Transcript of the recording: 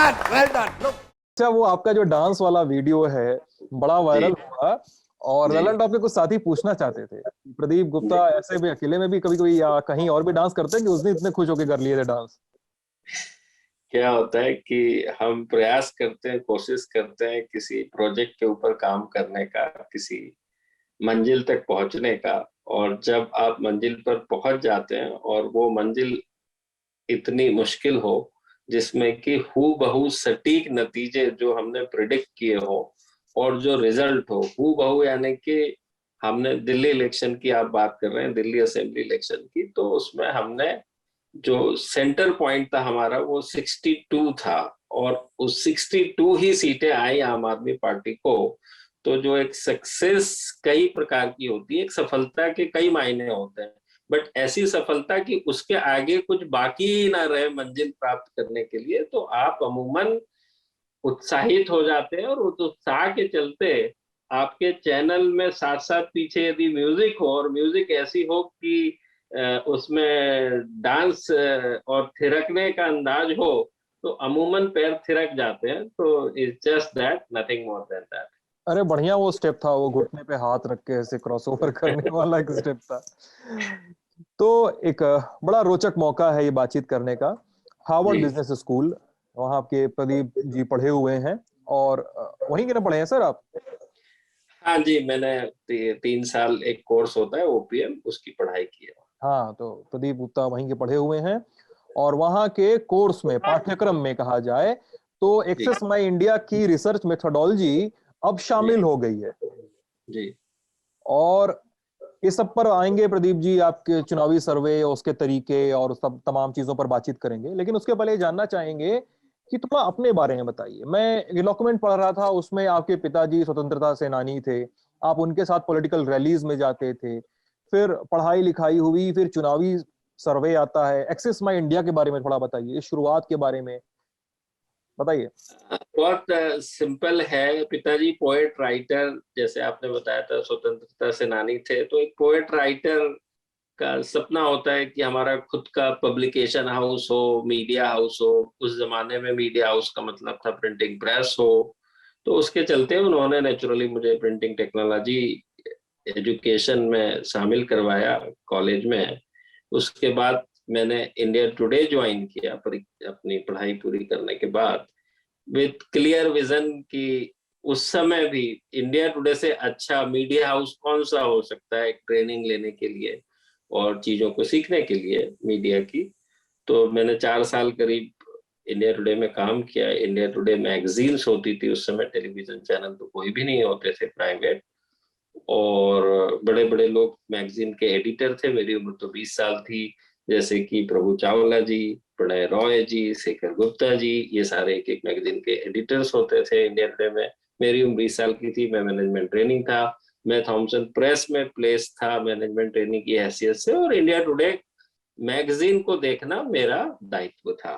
done. Look. अच्छा, वो आपका जो डांस वाला वीडियो है बड़ा वायरल हुआ, और ललन टॉप के कुछ साथी पूछना चाहते थे, प्रदीप गुप्ता ऐसे भी अकेले में भी कभी कभी या कहीं और भी डांस करते हैं कि उस दिन इतने खुश होकर कर लिए थे डांस? क्या होता है कि हम प्रयास करते हैं, कोशिश करते हैं किसी प्रोजेक्ट के ऊपर काम करने का, किसी मंजिल तक पहुंचने का, और जब आप मंजिल पर पहुंच जाते हैं और वो मंजिल इतनी मुश्किल हो जिसमें कि हूबहू सटीक नतीजे जो हमने प्रिडिक्ट किए हो और जो रिजल्ट हो हूबहू, यानी कि हमने दिल्ली इलेक्शन की आप बात कर रहे हैं, दिल्ली असेंबली इलेक्शन की, तो उसमें हमने जो सेंटर पॉइंट था हमारा वो 62 था, और उस 62 ही सीटें आई आम आदमी पार्टी को। तो जो एक सक्सेस कई प्रकार की होती है, एक सफलता के कई मायने होते हैं, बट ऐसी सफलता कि उसके आगे कुछ बाकी ही ना रहे मंजिल प्राप्त करने के लिए, तो आप अमूमन उत्साहित हो जाते हैं, और उस उत्साह के चलते आपके चैनल में साथ साथ पीछे यदि म्यूजिक हो, और म्यूजिक ऐसी हो कि उसमें डांस और थिरकने का अंदाज हो, तो अमूमन पैर थिरक जाते हैं। तो it's just that, nothing more than that. अरे बढ़िया वो स्टेप था, वो घुटने पे हाथ रख के ऐसे क्रॉसओवर करने वाला एक स्टेप था। तो एक बड़ा रोचक मौका है ये बातचीत करने का। हार्वर्ड बिजनेस स्कूल, वहां आपके प्रदीप जी पढ़े हुए हैं, और वहीं के ना पढ़े हैं सर आप? हाँ जी, मैंने 3 साल एक कोर्स होता है ओपीएम, उसकी पढ़ाई की है। हाँ, तो प्रदीप गुप्ता वहीं के पढ़े हुए हैं, और वहां के कोर्स में, पाठ्यक्रम में कहा जाए तो एक्सेस माई इंडिया की रिसर्च मेथोडोलॉजी अब शामिल हो गई है जी। और इस सब पर आएंगे प्रदीप जी, आपके चुनावी सर्वे, उसके तरीके और सब तमाम चीजों पर बातचीत करेंगे। लेकिन उसके पहले जानना चाहेंगे कि थोड़ा अपने बारे में बताइए। मैं ये डॉक्यूमेंट पढ़ रहा था, उसमें आपके पिताजी स्वतंत्रता सेनानी थे, आप उनके साथ पॉलिटिकल रैलीज में जाते थे, फिर पढ़ाई लिखाई हुई, फिर चुनावी सर्वे आता है। एक्सेस माई इंडिया के बारे में थोड़ा बताइए, शुरुआत के बारे में बताइए। बहुत सिंपल है। पिताजी पोएट राइटर, जैसे आपने बताया था स्वतंत्रता सेनानी थे, तो एक पोएट राइटर का सपना होता है कि हमारा खुद का पब्लिकेशन हाउस हो, मीडिया हाउस हो। उस जमाने में मीडिया हाउस का मतलब था प्रिंटिंग प्रेस हो। तो उसके चलते उन्होंने नेचुरली मुझे प्रिंटिंग टेक्नोलॉजी एजुकेशन में शामिल करवाया कॉलेज में। उसके बाद मैंने इंडिया टुडे ज्वाइन किया अपनी पढ़ाई पूरी करने के बाद, विथ क्लियर विजन कि उस समय भी इंडिया टुडे से अच्छा मीडिया हाउस कौन सा हो सकता है ट्रेनिंग लेने के लिए और चीजों को सीखने के लिए मीडिया की। तो मैंने 4 साल करीब इंडिया टुडे में काम किया। इंडिया टुडे मैगजीन्स होती थी उस समय, टेलीविजन चैनल तो कोई भी नहीं होते थे प्राइवेट, और बड़े बड़े लोग मैगजीन के एडिटर थे। मेरी उम्र तो 20 साल थी, जैसे कि प्रभु चावला जी, प्रणय रॉय जी, शेखर गुप्ता जी, ये सारे एक एक मैगजीन के एडिटर्स होते थे इंडिया टुडे में। मेरी उम्र 20 साल की थी, मैं मैनेजमेंट ट्रेनिंग था, मैं थॉमसन प्रेस में प्लेस था मैनेजमेंट ट्रेनिंग की हैसियत से, और इंडिया टुडे मैगजीन को देखना मेरा दायित्व था।